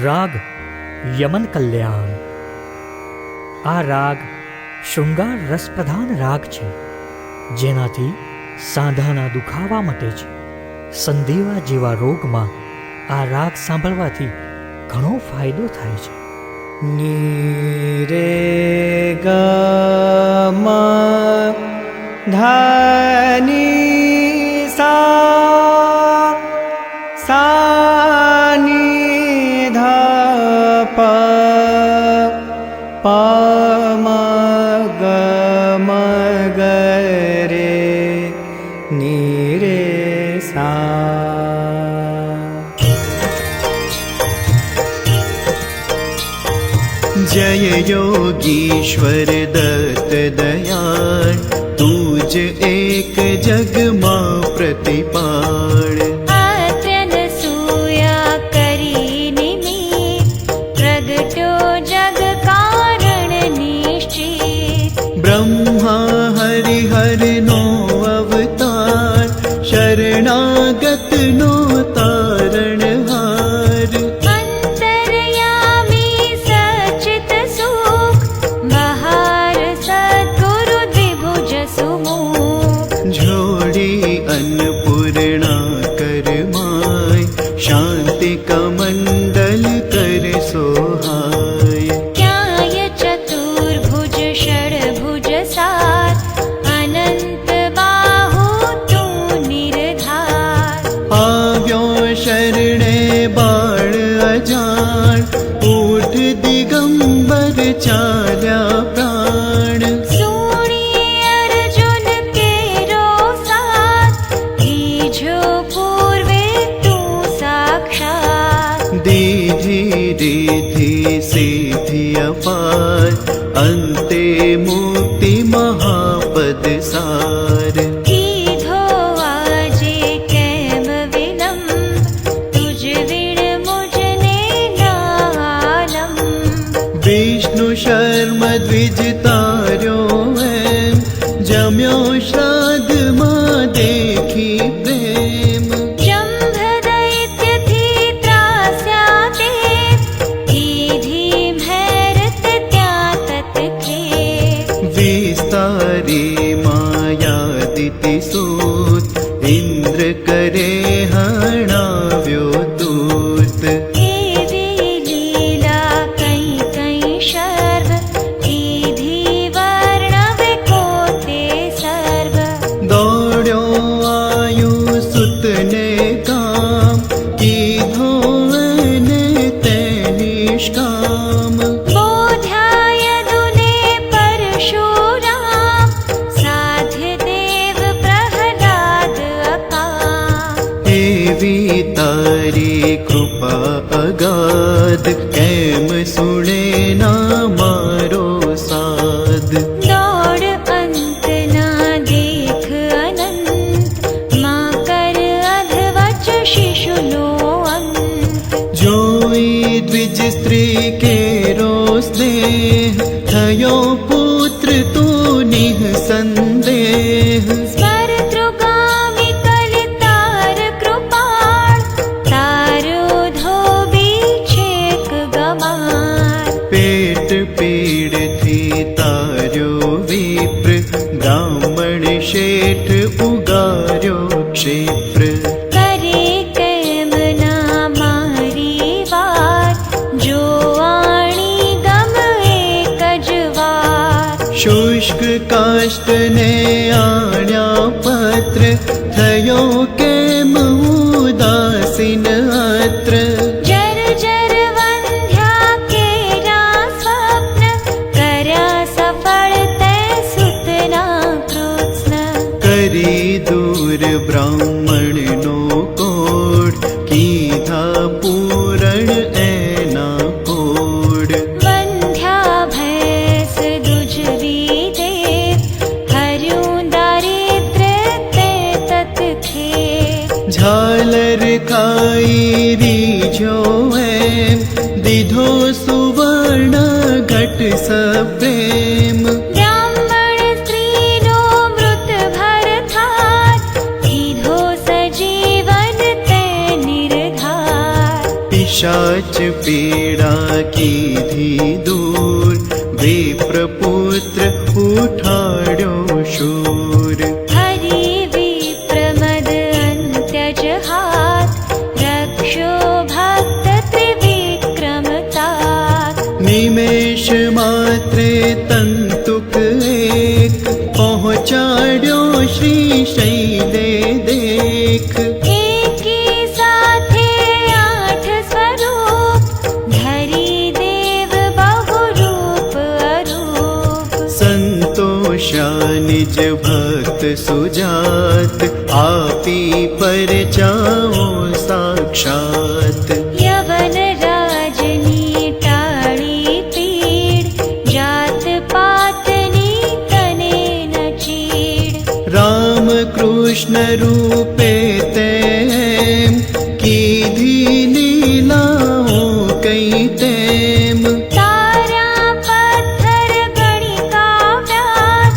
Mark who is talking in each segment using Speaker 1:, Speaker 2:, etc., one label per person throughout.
Speaker 1: રાગ યમન કલ્યાણ. આ રાગ શૃંગાર રસપ્રધાન રાગ છે, જેનાથી સાંધાના દુખાવા મટે છે. સંધિવા જેવા રોગમાં આ રાગ સાંભળવાથી ઘણો ફાયદો થાય છે.
Speaker 2: ની રે ગ મ ધ ની સા સા ની ધ પ પ મ ગ મ ગ રે ની રે સા. जय योगीश्वर दत्त दयाळ, तुझ एक जग मां प्रतिपाळ.
Speaker 3: अत्यनसूया करी निमित्त, प्रगटो जग कारण निश्चित.
Speaker 2: ब्रह्मा हरिहर नो अवतार, शरणागत नो तारणहार. अन्नपूर्णा कर माय, शांति कमंडल कर सोहाय.
Speaker 3: ज्ञाय चतुर्भुज षड्भुज सात, अनंत बाहु तू निर्धार.
Speaker 2: आव्यो शरणे बाळ अजाण, ऊठ दिगंबर चाल्या प्राण. दीधी रिद्धि सिद्धि अपार, अन्ते मुक्ति महापद सार.
Speaker 3: कीधो आजे केम विलंब, तुझ विण मुझने नालम.
Speaker 2: विष्णु शर्म द्विज तार्यो एम, जम्यो श्राद्ध मां देखी प्रेम. मायादिति सूत, इंद्र करे हणाव्यो दूत.
Speaker 3: एवी लीला कई कई शर्व, ईधी वर्णवे कोते सर्व.
Speaker 2: दौड्यो आयु सुतने काम, कीधो ने ते निष्काम. तारी कृपा अगाध, केम सुने ना मारो साध.
Speaker 3: दौड़ अंत ना देख अनंत, मां कर अधवच शिशु नो अंत.
Speaker 2: जोई द्विज स्त्री केरो स्नेह, थयो पुत्र तू निःसंदेह. पीड़ थी तार्यो विप्र, ब्राह्मण शेठ उगार्यो क्षेत्र.
Speaker 3: करे केम ना मारी वात, जो आणी गम एक जवार.
Speaker 2: शुष्क काष्ठ ने आण्या पत्र, थयो केम उदासीन अत्र. दूर ब्राह्मण नो कोड, कीधा पूरण एना कोड.
Speaker 3: बंध्या भैस दुजवी देव, हर्यूं दारिद्र ते तत खे.
Speaker 2: झालर खाई रीझो एम, दीधो सुवर्ण घट सप्रेम. पिशाच पीड़ा कीधी दूर, विप्रपुत्र उठाड्यो शूर।
Speaker 3: हरि विप्रमद अन्त्यज हाथ, रक्षो भक्त त्रिविक्रमतात।
Speaker 2: निमेष मात्रे तंतुक एक, पहुँचाड्यो श्री शैले देख।
Speaker 3: एकी साथे आठ स्वरूप, धरी देव बहु रूप अरूप।
Speaker 2: संतोषा निज भक्त सुजात, आपी परचाओ साक्षात।
Speaker 3: यवन राजनी टाळी पीड, जात पातनी तने न चीड।
Speaker 2: राम कृष्ण रूपे तेम, कीधी लीलाओ कई तेम।
Speaker 3: तारा पत्थर गणिका व्याध,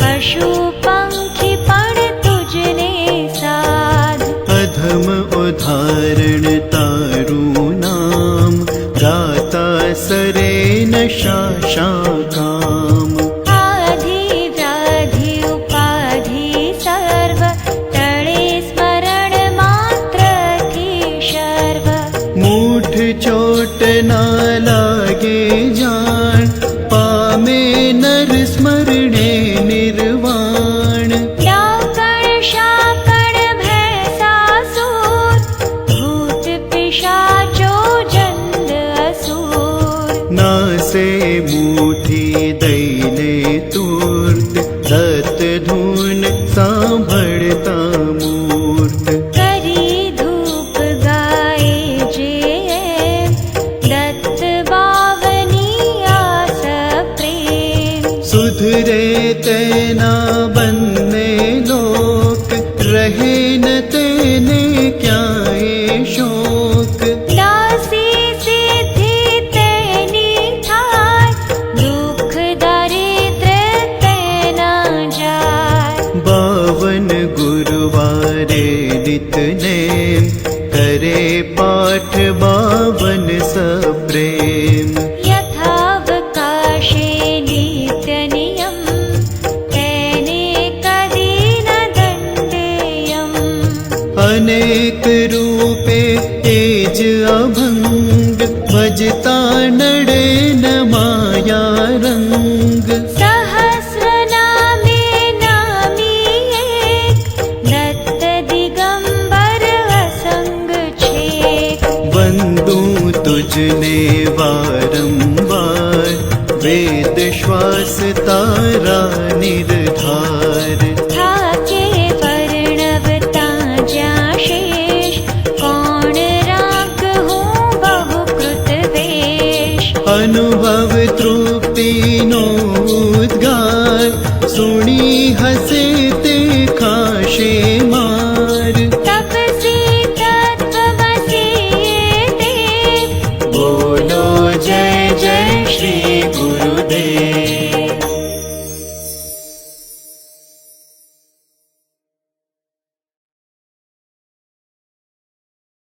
Speaker 3: पशु पंखी पण तुझने साध।
Speaker 2: अधम उदाहरण तारू नाम, गाता सरे न शाशा काम।
Speaker 3: आधि व्याधि उपाधि सर्व, टळे स्मरण मात्र थी शर्व।
Speaker 2: मूठ चोट ना लागे जान, पामे नर स्मरणे निर्वाण।
Speaker 3: डाकण शाकण भैसासुर, भूत पिशाचो जंद असुर।
Speaker 2: नासे मूठी दैने तूर्त, दत्त धून सांभळता मूर्त।
Speaker 3: करी धूप गाए जे, दत्त बावनी आस प्रेम।
Speaker 2: सुधरे तेना बन्ने लोक, रहे न तेने क्याए शोक।
Speaker 3: दासी सिद्धि तेनी थाय, दुख दारिद्र तेना जाय।
Speaker 2: 52 गुरुवारे नित नेम, करे पाठ 52 सप्रेम।
Speaker 3: यथावकाशे नित्य नियम, तेने कदी न दण्डेयम्।
Speaker 2: अनेक रूपे तेज अभंग, भजता नडे न माया रंग।
Speaker 3: सहस्र नामे नामी एक, दत्त दिगंबर असंग छेक।
Speaker 2: वंदू तुझने वारंवार, वेद श्वास तारा निर्धार।